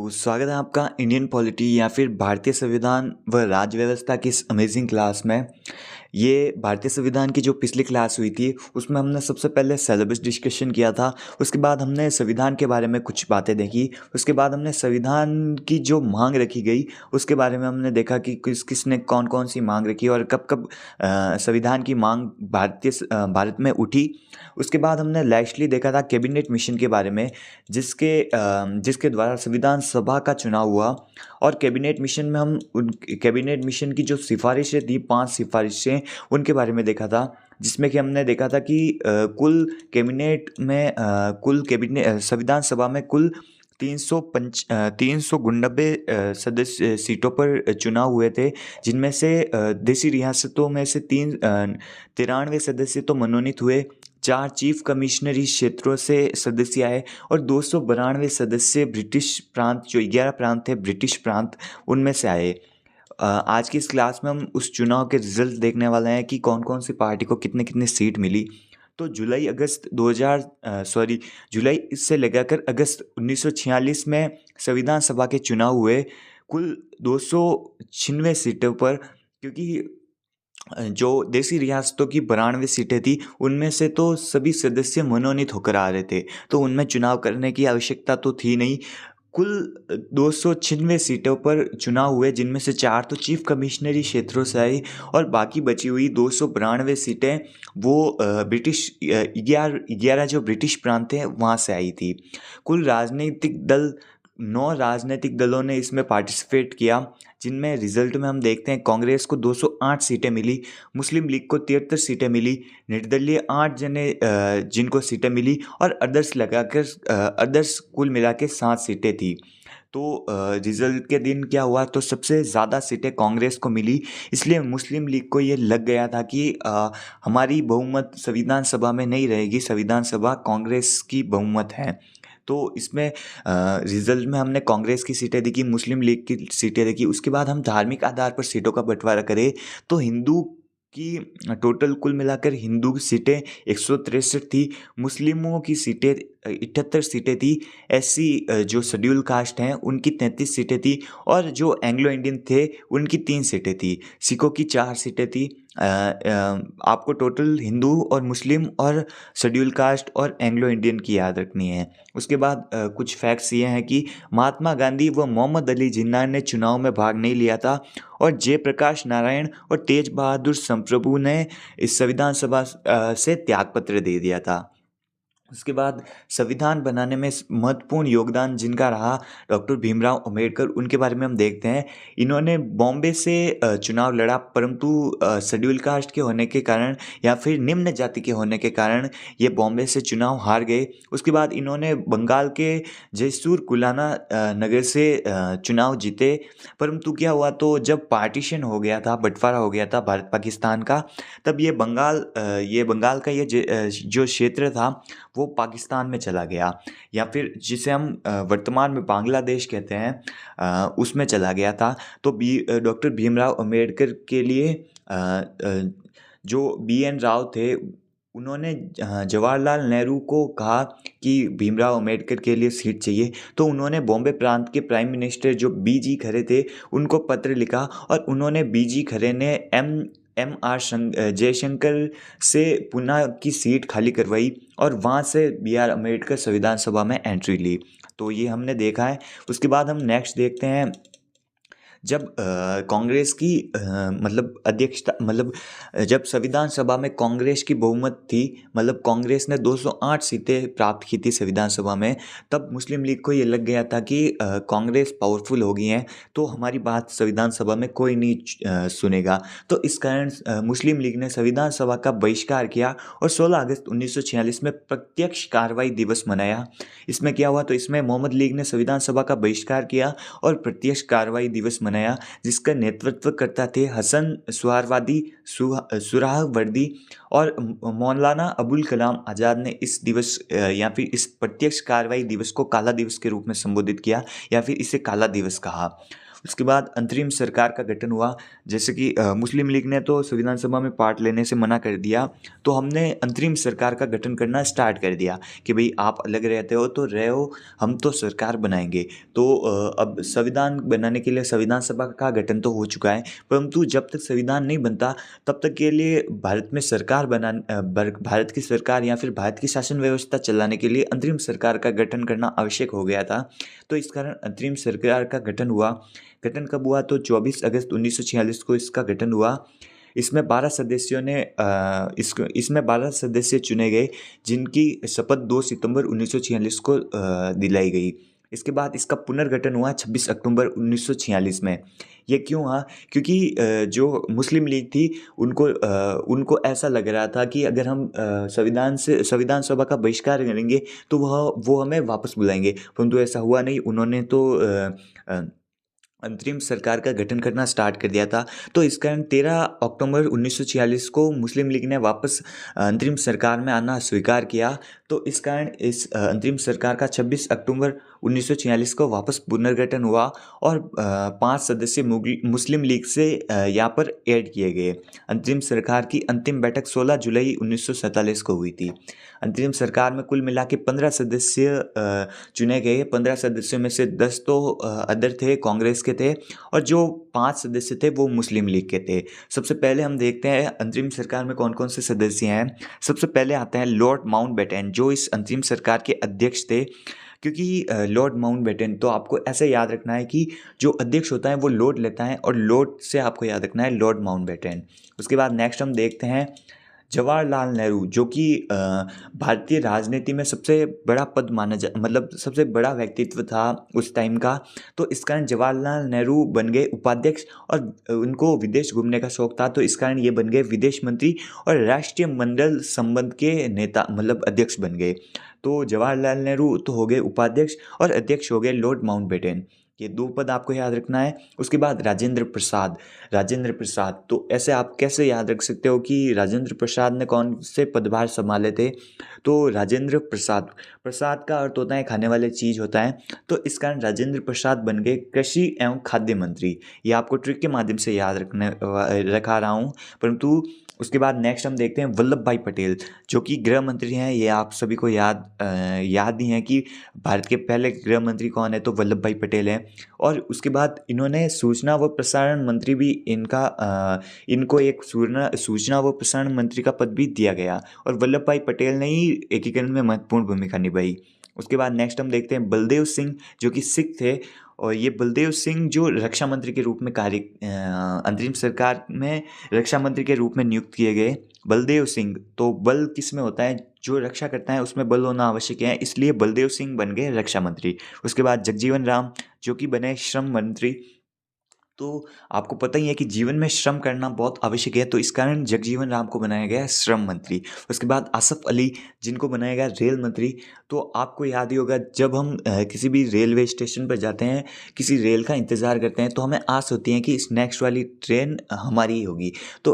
तो स्वागत है आपका इंडियन पॉलिटी या फिर भारतीय संविधान व राज्य व्यवस्था की इस अमेजिंग क्लास में। ये भारतीय संविधान की जो पिछली क्लास हुई थी उसमें हमने सबसे पहले सिलेबस डिस्कशन किया था। उसके बाद हमने संविधान के बारे में कुछ बातें देखी। उसके बाद हमने संविधान की जो मांग रखी गई उसके बारे में हमने देखा कि किसने कौन कौन सी मांग रखी और कब कब संविधान की मांग भारत में उठी। उसके बाद हमने लास्टली देखा था कैबिनेट मिशन के बारे में, जिसके द्वारा संविधान सभा का चुनाव हुआ। और कैबिनेट मिशन में हम उन कैबिनेट मिशन की जो सिफारिशें थी 5 सिफारिशें उनके बारे में देखा था, जिसमें कि हमने देखा था कि कुल कैबिनेट संविधान सभा में कुल 399 सदस्य सीटों पर चुनाव हुए थे, जिनमें से देशी रियासतों में से 93 सदस्य तो मनोनीत हुए, 4 चीफ कमिश्नरी क्षेत्रों से सदस्य आए और 292 सदस्य ब्रिटिश प्रांत, जो 11 प्रांत थे ब्रिटिश प्रांत, उनमें से आए। आज की इस क्लास में हम उस चुनाव के रिजल्ट देखने वाले हैं कि कौन कौन सी पार्टी को कितने कितने सीट मिली। तो जुलाई से लगाकर अगस्त 1946 में संविधान सभा के चुनाव हुए कुल 296 सीटों पर, क्योंकि जो देशी रियासतों की 92 सीटें थी उनमें से तो सभी सदस्य मनोनीत होकर आ रहे थे, तो उनमें चुनाव करने की आवश्यकता तो थी नहीं। कुल 296 सीटों पर चुनाव हुए, जिनमें से 4 तो चीफ कमिश्नरी क्षेत्रों से आई और बाकी बची हुई 292 सीटें वो ब्रिटिश 11 जो ब्रिटिश प्रांत थे वहाँ से आई थी। कुल राजनीतिक दल 9 राजनीतिक दलों ने इसमें पार्टिसिपेट किया, जिनमें रिजल्ट में हम देखते हैं कांग्रेस को 208 सीटें मिली, मुस्लिम लीग को 73 सीटें मिली, निर्दलीय 8 जने जिनको सीटें मिली और अदर्स कुल मिला के 7 सीटें थी। तो रिजल्ट के दिन क्या हुआ, तो सबसे ज़्यादा सीटें कांग्रेस को मिली, इसलिए मुस्लिम लीग को ये लग गया था कि हमारी बहुमत संविधान सभा में नहीं रहेगी, संविधान सभा कांग्रेस की बहुमत है। तो इसमें रिजल्ट में हमने कांग्रेस की सीटें देखी, मुस्लिम लीग की सीटें देखी। उसके बाद हम धार्मिक आधार पर सीटों का बंटवारा करें तो हिंदू की टोटल कुल मिलाकर हिंदू की सीटें 163 थी, मुस्लिमों की सीटें 78 सीटें थी, एससी जो शेड्यूल कास्ट हैं उनकी 33 सीटें थी और जो एंग्लो इंडियन थे उनकी 3 सीटें थी, सिखों की 4 सीटें थी। आपको टोटल हिंदू और मुस्लिम और शेड्यूल कास्ट और एंग्लो इंडियन की याद रखनी है। उसके बाद कुछ फैक्ट्स ये हैं कि महात्मा गांधी व मोहम्मद अली जिन्ना ने चुनाव में भाग नहीं लिया था और जयप्रकाश नारायण और तेज बहादुर संप्रभु ने इस संविधान सभा से त्यागपत्र दे दिया था। उसके बाद संविधान बनाने में महत्वपूर्ण योगदान जिनका रहा डॉक्टर भीमराव अंबेडकर, उनके बारे में हम देखते हैं। इन्होंने बॉम्बे से चुनाव लड़ा, परंतु शेड्यूल कास्ट के होने के कारण या फिर निम्न जाति के होने के कारण ये बॉम्बे से चुनाव हार गए। उसके बाद इन्होंने बंगाल के जयसूर कुलाना नगर से चुनाव जीते, परंतु क्या हुआ, तो जब पार्टीशन हो गया था, बंटवारा हो गया था भारत पाकिस्तान का, तब ये बंगाल का जो क्षेत्र था वो पाकिस्तान में चला गया, या फिर जिसे हम वर्तमान में बांग्लादेश कहते हैं, उसमें चला गया था। तो डॉक्टर भीमराव अंबेडकर के लिए जो BN राव थे उन्होंने जवाहरलाल नेहरू को कहा कि भीमराव अंबेडकर के लिए सीट चाहिए, तो उन्होंने बॉम्बे प्रांत के प्राइम मिनिस्टर जो BG खरे थे उनको पत्र लिखा और उन्होंने BG खरे ने MR जयशंकर से पुणे की सीट खाली करवाई और वहाँ से BR अम्बेडकर संविधान सभा में एंट्री ली। तो ये हमने देखा है। उसके बाद हम नेक्स्ट देखते हैं, जब कांग्रेस की जब संविधान सभा में कांग्रेस की बहुमत थी, मतलब कांग्रेस ने 208 सीटें प्राप्त की थी संविधान सभा में, तब मुस्लिम लीग को ये लग गया था कि कांग्रेस पावरफुल हो गई हैं तो हमारी बात संविधान सभा में कोई नहीं सुनेगा। तो इस कारण मुस्लिम लीग ने संविधान सभा का बहिष्कार किया और 16 अगस्त 1946 में प्रत्यक्ष कार्रवाई दिवस मनाया। इसमें क्या हुआ, तो इसमें मोहम्मद लीग ने संविधान सभा का बहिष्कार किया और प्रत्यक्ष कार्रवाई दिवस मनाया, जिसका नेतृत्व करता थे हसन सुहरावर्दी और मौलाना अबुल कलाम आज़ाद ने इस दिवस या फिर इस प्रत्यक्ष कार्रवाई दिवस को काला दिवस के रूप में संबोधित किया या फिर इसे काला दिवस कहा। उसके बाद अंतरिम सरकार का गठन हुआ। जैसे कि मुस्लिम लीग ने तो संविधान सभा में पार्ट लेने से मना कर दिया, तो हमने अंतरिम सरकार का गठन करना स्टार्ट कर दिया कि भाई आप अलग रहते हो तो रहो, हम तो सरकार बनाएंगे। तो अब संविधान बनाने के लिए संविधान सभा का गठन तो हो चुका है, परंतु जब तक संविधान नहीं बनता तब तक के लिए भारत में सरकार भारत की सरकार या फिर भारत की शासन व्यवस्था चलाने के लिए अंतरिम सरकार का गठन करना आवश्यक हो गया था। तो इस कारण अंतरिम सरकार का गठन हुआ। गठन कब हुआ? तो 24 अगस्त 1946 को इसका गठन हुआ। इसमें 12 सदस्यों ने इसमें 12 सदस्य चुने गए, जिनकी शपथ 2 सितंबर 1946 को दिलाई गई। इसके बाद इसका पुनर्गठन हुआ 26 अक्टूबर 1946 में। ये क्यों हुआ? क्योंकि जो मुस्लिम लीग थी उनको ऐसा लग रहा था कि अगर हम संविधान सभा का बहिष्कार करेंगे तो वो हमें वापस बुलाएंगे, परंतु ऐसा हुआ नहीं। उन्होंने तो अंतरिम सरकार का गठन करना स्टार्ट कर दिया था। तो इस कारण 13 अक्टूबर 1946 को मुस्लिम लीग ने वापस अंतरिम सरकार में आना स्वीकार किया। तो इस कारण इस अंतरिम सरकार का 26 अक्टूबर 1946 को वापस पुनर्गठन हुआ और 5 सदस्य मुस्लिम लीग से यहाँ पर ऐड किए गए। अंतरिम सरकार की अंतिम बैठक 16 जुलाई 1947 को हुई थी। अंतरिम सरकार में कुल मिला के 15 सदस्य चुने गए। 15 सदस्यों में से 10 तो अदर थे, कांग्रेस के थे, और जो 5 सदस्य थे वो मुस्लिम लीग के थे। सबसे पहले हम देखते हैं अंतरिम सरकार में कौन कौन से सदस्य हैं। सबसे पहले आते हैं लॉर्ड माउंटबेटन, जो इस अंतरिम सरकार के अध्यक्ष थे। क्योंकि लॉर्ड माउंटबेटन, तो आपको ऐसे याद रखना है कि जो अध्यक्ष होता है वो लॉर्ड लेता है, और लॉर्ड से आपको याद रखना है लॉर्ड माउंटबेटन। उसके बाद नेक्स्ट हम देखते हैं जवाहरलाल नेहरू, जो कि भारतीय राजनीति में सबसे बड़ा पद मतलब सबसे बड़ा व्यक्तित्व था उस टाइम का। तो इस कारण जवाहरलाल नेहरू बन गए उपाध्यक्ष, और उनको विदेश घूमने का शौक था, तो इस कारण ये बन गए विदेश मंत्री और राष्ट्रीय मंडल संबंध के नेता, मतलब अध्यक्ष बन गए। तो जवाहरलाल नेहरू तो हो गए उपाध्यक्ष, और अध्यक्ष हो गए लॉर्ड माउंटबेटन। ये 2 पद आपको याद रखना है। उसके बाद राजेंद्र प्रसाद। राजेंद्र प्रसाद, तो ऐसे आप कैसे याद रख सकते हो कि राजेंद्र प्रसाद ने कौन से पदभार संभाले थे? तो राजेंद्र प्रसाद, प्रसाद का अर्थ होता है खाने वाले चीज़ होता है, तो इस कारण राजेंद्र प्रसाद बन गए कृषि एवं खाद्य मंत्री। ये आपको ट्रिक के माध्यम से याद रखा रहा हूँ, परंतु उसके बाद नेक्स्ट हम देखते हैं वल्लभ भाई पटेल, जो कि गृह मंत्री हैं। ये आप सभी को याद ही है कि भारत के पहले गृह मंत्री कौन है, तो वल्लभ भाई पटेल हैं। और उसके बाद इन्होंने सूचना व प्रसारण मंत्री भी इनको एक सूचना व प्रसारण मंत्री का पद भी दिया गया, और वल्लभ भाई पटेल ने ही एकीकरण में महत्वपूर्ण भूमिका निभाई। उसके बाद नेक्स्ट हम देखते हैं बलदेव सिंह, जो कि सिख थे, और ये बलदेव सिंह जो रक्षा मंत्री के रूप में अंतरिम सरकार में रक्षा मंत्री के रूप में नियुक्त किए गए। बलदेव सिंह, तो बल किस में होता है? जो रक्षा करता है उसमें बल होना आवश्यक है, इसलिए बलदेव सिंह बन गए रक्षा मंत्री। उसके बाद जगजीवन राम, जो कि बने श्रम मंत्री। तो आपको पता ही है कि जीवन में श्रम करना बहुत आवश्यक है, तो इस कारण जगजीवन राम को बनाया गया श्रम मंत्री। उसके बाद आसफ अली, जिनको बनाया गया रेल मंत्री। तो आपको याद ही होगा, जब हम किसी भी रेलवे स्टेशन पर जाते हैं, किसी रेल का इंतज़ार करते हैं, तो हमें आस होती है कि इस नेक्स्ट वाली ट्रेन हमारी ही होगी। तो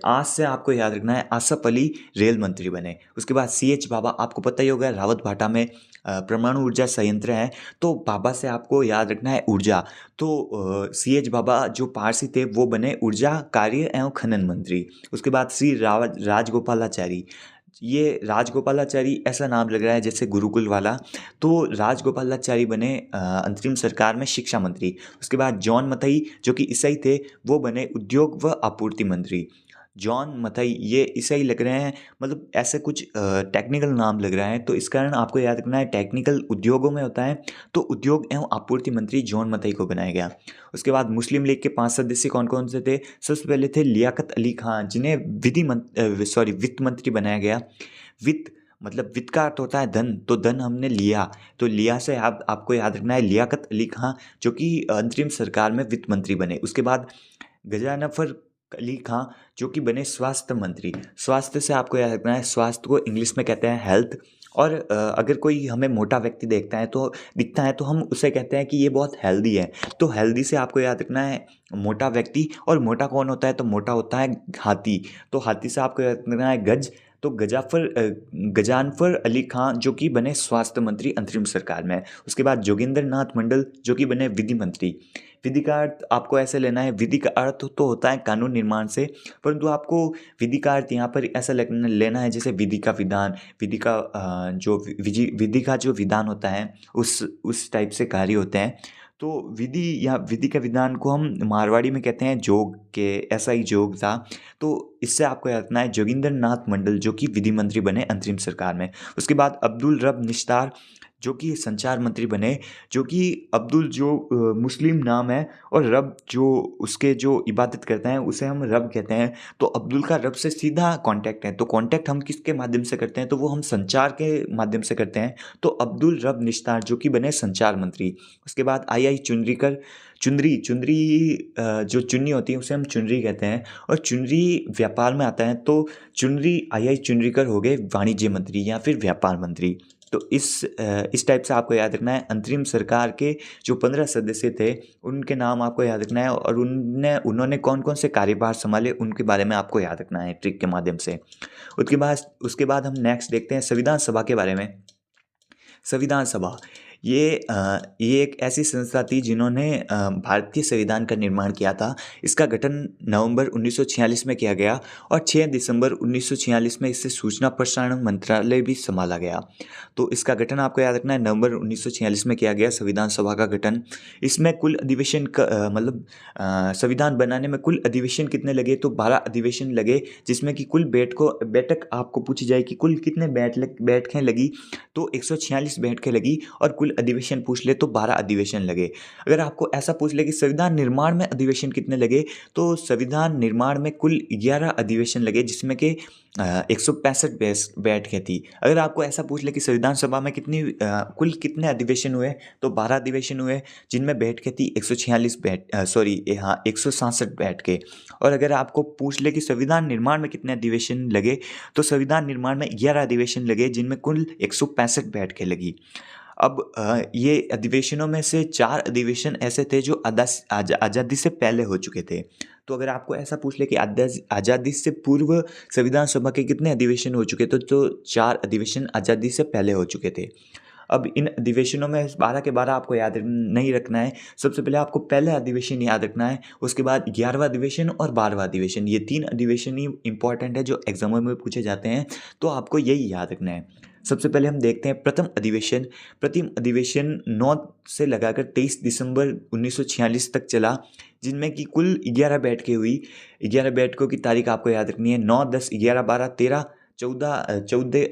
आस से आपको याद रखना है आसफ अली रेल मंत्री बने। उसके बाद CH बाबा, आपको पता ही होगा रावत भाटा में परमाणु ऊर्जा संयंत्र है, तो बाबा से आपको याद रखना है ऊर्जा। तो CH बाबा जो पारसी थे वो बने ऊर्जा कार्य एवं खनन मंत्री। उसके बाद श्री राजगोपालाचारी, ये राजगोपालाचारी ऐसा नाम लग रहा है जैसे गुरुकुल वाला, तो राजगोपालाचारी बने अंतरिम सरकार में शिक्षा मंत्री। उसके बाद जॉन मथई, जो कि ईसाई थे, वो बने उद्योग व आपूर्ति मंत्री। जॉन मथई, ये ईसाई लग रहे हैं, मतलब ऐसे कुछ टेक्निकल नाम लग रहा है, तो इस कारण आपको याद रखना है टेक्निकल उद्योगों में होता है, तो उद्योग एवं आपूर्ति मंत्री जॉन मथई को बनाया गया। उसके बाद मुस्लिम लीग के 5 सदस्य कौन कौन से थे? सबसे पहले थे लियाकत अली खां, जिन्हें वित्त मंत्री बनाया गया। वित्त मतलब वित्त का अर्थ होता है धन, तो धन हमने लिया, तो लिया से आपको याद रखना है लियाकत अली खां, जो कि अंतरिम सरकार में वित्त मंत्री बने। उसके बाद गजानफर अली खां, जो कि बने स्वास्थ्य मंत्री। स्वास्थ्य से आपको याद रखना है, स्वास्थ्य को इंग्लिश में कहते हैं हेल्थ। और अगर कोई हमें मोटा व्यक्ति दिखता है तो हम उसे कहते हैं कि ये बहुत हेल्दी है। तो हेल्दी से आपको याद रखना है मोटा व्यक्ति। और मोटा कौन होता है? तो मोटा होता है हाथी। तो हाथी से आपको याद रखना है गज। तो गजानफर अली खां, जो कि बने स्वास्थ्य मंत्री अंतरिम सरकार में। उसके बाद जोगिंदर नाथ मंडल, जो कि बने विधि मंत्री। विधि का अर्थ आपको ऐसे लेना है, विधि का अर्थ तो होता है कानून निर्माण से, परंतु आपको विधि का अर्थ यहाँ पर ऐसा लेना है जैसे विधि का विधान, विधि का जो विधि का जो विधान होता है उस टाइप से कार्य होते हैं। तो विधि या विधि का विधान को हम मारवाड़ी में कहते हैं जोग, के ऐसा ही जोग था। तो इससे आपको याद रखना है जोगिंदर नाथ मंडल जो कि विधि मंत्री बने अंतरिम सरकार में। उसके बाद अब्दुल रब निस्तार जो कि संचार मंत्री बने, जो कि अब्दुल जो मुस्लिम नाम है और रब जो उसके जो इबादत करते हैं उसे हम रब कहते हैं। तो अब्दुल का रब से सीधा कांटेक्ट है, तो कांटेक्ट हम किसके माध्यम से करते हैं, तो वो हम संचार के माध्यम से करते हैं। तो अब्दुल रब निस्तार जो कि बने संचार मंत्री। उसके बाद आई चुनरीकर, चुनरी जो चुन्नी होती है उसे हम चुनरी कहते हैं, और चुनरी व्यापार में आता है। तो आई चुनरीकर हो गए वाणिज्य मंत्री या फिर व्यापार मंत्री। तो इस टाइप से आपको याद रखना है। अंतरिम सरकार के जो 15 सदस्य थे उनके नाम आपको याद रखना है, और उन्होंने कौन कौन से कार्यभार संभाले उनके बारे में आपको याद रखना है ट्रिक के माध्यम से। उसके बाद हम नेक्स्ट देखते हैं संविधान सभा के बारे में। संविधान सभा ये एक ऐसी संस्था थी जिन्होंने भारतीय संविधान का निर्माण किया था। इसका गठन नवंबर 1946 में किया गया और 6 दिसंबर 1946 में इससे सूचना प्रसारण मंत्रालय भी संभाला गया। तो इसका गठन आपको याद रखना है, नवंबर 1946 में किया गया संविधान सभा का गठन। इसमें कुल अधिवेशन मतलब संविधान बनाने में कुल अधिवेशन कितने लगे, तो 12 अधिवेशन लगे, जिसमें कि कुल बैठक आपको पूछी जाए कि कुल कितने बैठकें लगी, तो 146 बैठकें लगी, और कुल अधिवेशन पूछ ले तो 12 अधिवेशन लगे। अगर आपको ऐसा पूछ ले कि संविधान निर्माण में अधिवेशन कितने लगे, तो संविधान निर्माण में कुल 11 अधिवेशन लगे, जिसमें कि 165 बैठकें थी। अगर आपको ऐसा पूछ ले कि संविधान सभा में कुल कितने अधिवेशन हुए, तो 12 अधिवेशन हुए, जिनमें बैठकें थी 166 बैठकें। और अगर आपको पूछ ले कि संविधान निर्माण में कितने अधिवेशन लगे, तो संविधान निर्माण में 11 अधिवेशन लगे, जिनमें कुल 165 बैठकें लगी। अब ये अधिवेशनों में से 4 अधिवेशन ऐसे थे जो आज़ादी से पहले हो चुके थे। तो अगर आपको ऐसा पूछ ले कि आज़ादी से पूर्व संविधान सभा के कितने अधिवेशन हो चुके थे, तो 4 अधिवेशन आज़ादी से पहले हो चुके थे। अब इन अधिवेशनों में 12 के 12 आपको याद नहीं रखना है। सबसे पहले आपको पहला अधिवेशन याद रखना है, उसके बाद 11वां अधिवेशन और 12वां अधिवेशन, ये 3 अधिवेशन ही इंपॉर्टेंट है जो एग्जामों में पूछे जाते हैं, तो आपको यही याद रखना है। सबसे पहले हम देखते हैं प्रथम अधिवेशन 9 से लगाकर 23 दिसंबर 1946 तक चला, जिनमें कि कुल 11 बैठकें हुई। 11 बैठकों की तारीख आपको याद रखनी है, 9, 10, 11, 12, 13,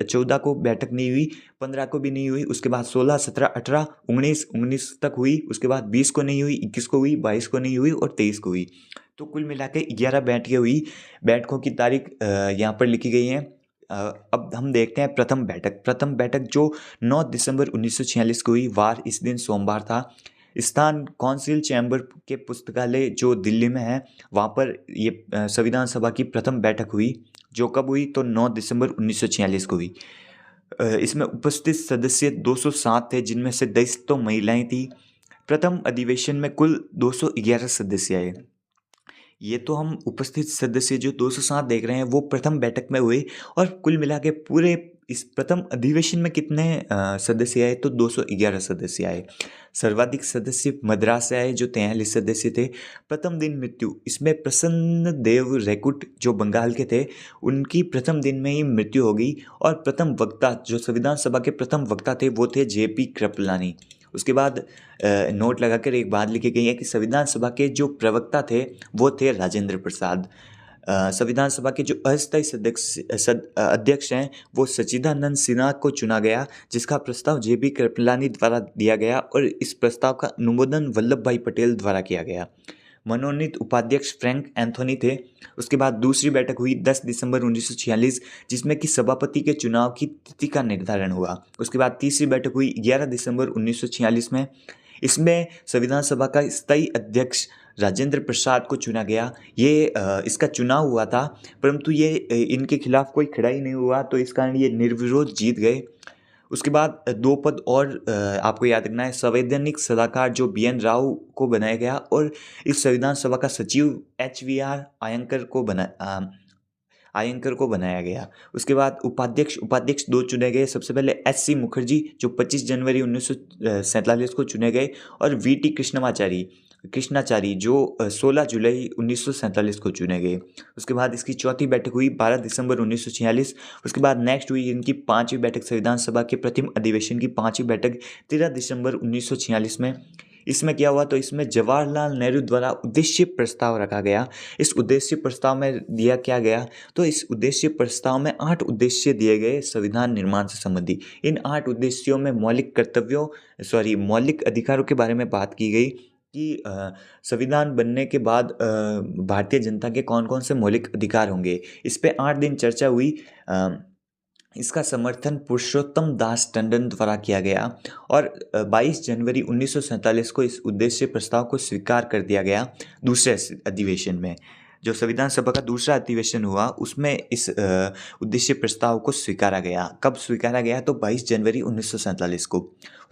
14 को बैठक नहीं हुई, 15 को भी नहीं हुई, उसके बाद 16, 17, 18, 19 तक हुई, उसके बाद 20 को नहीं हुई, 21 को हुई, 22 को नहीं हुई और 23 को हुई। तो कुल मिला के 11 बैठकें हुई। बैठकों की तारीख यहाँ पर लिखी गई है। अब हम देखते हैं प्रथम बैठक जो 9 दिसंबर 1946 को हुई, वार इस दिन सोमवार था। स्थान काउंसिल चैम्बर के पुस्तकालय जो दिल्ली में है, वहाँ पर ये संविधान सभा की प्रथम बैठक हुई, जो कब हुई, तो 9 दिसंबर 1946 को हुई। इसमें उपस्थित सदस्य 207 थे, जिनमें से 10 तो महिलाएं थी। प्रथम अधिवेशन में कुल 211 सदस्य आए। ये तो हम उपस्थित सदस्य जो 207 देख रहे हैं वो प्रथम बैठक में हुए, और कुल मिला के पूरे इस प्रथम अधिवेशन में कितने सदस्य आए, तो 211 सदस्य आए। सर्वाधिक सदस्य मद्रास से आए जो 43 सदस्य थे। प्रथम दिन मृत्यु, इसमें प्रसन्न देव रेकुट जो बंगाल के थे, उनकी प्रथम दिन में ही मृत्यु हो गई। और प्रथम वक्ता जो संविधान सभा के प्रथम वक्ता थे वो थे जेपी कृपलानी। उसके बाद नोट लगाकर एक बात लिखी गई है कि संविधान सभा के जो प्रवक्ता थे वो थे राजेंद्र प्रसाद। संविधान सभा के जो अस्थायी अध्यक्ष हैं वो सच्चिदानंद सिन्हा को चुना गया, जिसका प्रस्ताव जेपी कृपलानी द्वारा दिया गया, और इस प्रस्ताव का अनुमोदन वल्लभ भाई पटेल द्वारा किया गया। मनोनीत उपाध्यक्ष फ्रैंक एंथोनी थे। उसके बाद दूसरी बैठक हुई 10 दिसंबर 1946, जिसमें कि सभापति के चुनाव की तिथि का निर्धारण हुआ। उसके बाद तीसरी बैठक हुई 11 दिसंबर 1946 में। इसमें संविधान सभा का स्थायी अध्यक्ष राजेंद्र प्रसाद को चुना गया। ये इसका चुनाव हुआ था, परंतु ये इनके खिलाफ कोई खड़ा ही नहीं हुआ, तो इस कारण ये निर्विरोध जीत गए। उसके बाद 2 पद और आपको याद रखना है। संवैधानिक सलाहकार जो BN राव को बनाया गया, और इस संविधान सभा का सचिव HVR आयंकर को बनाया गया। उसके बाद उपाध्यक्ष 2 चुने गए। सबसे पहले SC मुखर्जी जो 25 जनवरी 1947 को चुने गए, और VT कृष्णमाचारी कृष्णाचारी जो 16 जुलाई 1947 को चुने गए। उसके बाद इसकी चौथी बैठक हुई 12 दिसंबर 1946। उसके बाद नेक्स्ट हुई इनकी पाँचवीं बैठक, संविधान सभा के प्रथम अधिवेशन की पाँचवीं बैठक 13 दिसंबर 1946 में। इसमें क्या हुआ, तो इसमें जवाहरलाल नेहरू द्वारा उद्देश्य प्रस्ताव रखा गया। इस उद्देश्य प्रस्ताव में दिया क्या गया, तो इस उद्देश्य प्रस्ताव में 8 उद्देश्य दिए गए संविधान निर्माण से संबंधी। इन 8 उद्देश्यों में मौलिक अधिकारों के बारे में बात की गई कि संविधान बनने के बाद भारतीय जनता के कौन कौन से मौलिक अधिकार होंगे। इस पे 8 दिन चर्चा हुई। इसका समर्थन पुरुषोत्तम दास टंडन द्वारा किया गया और 22 जनवरी 1947 को इस उद्देश्य प्रस्ताव को स्वीकार कर दिया गया। दूसरे अधिवेशन में, जो संविधान सभा का दूसरा अधिवेशन हुआ, उसमें इस उद्देश्य प्रस्ताव को स्वीकारा गया। कब स्वीकारा गया, तो 22 जनवरी 1947 को।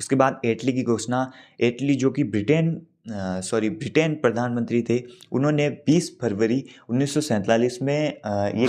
उसके बाद एटली की घोषणा। एटली जो कि ब्रिटेन प्रधानमंत्री थे, उन्होंने 20 फरवरी 1947 में ये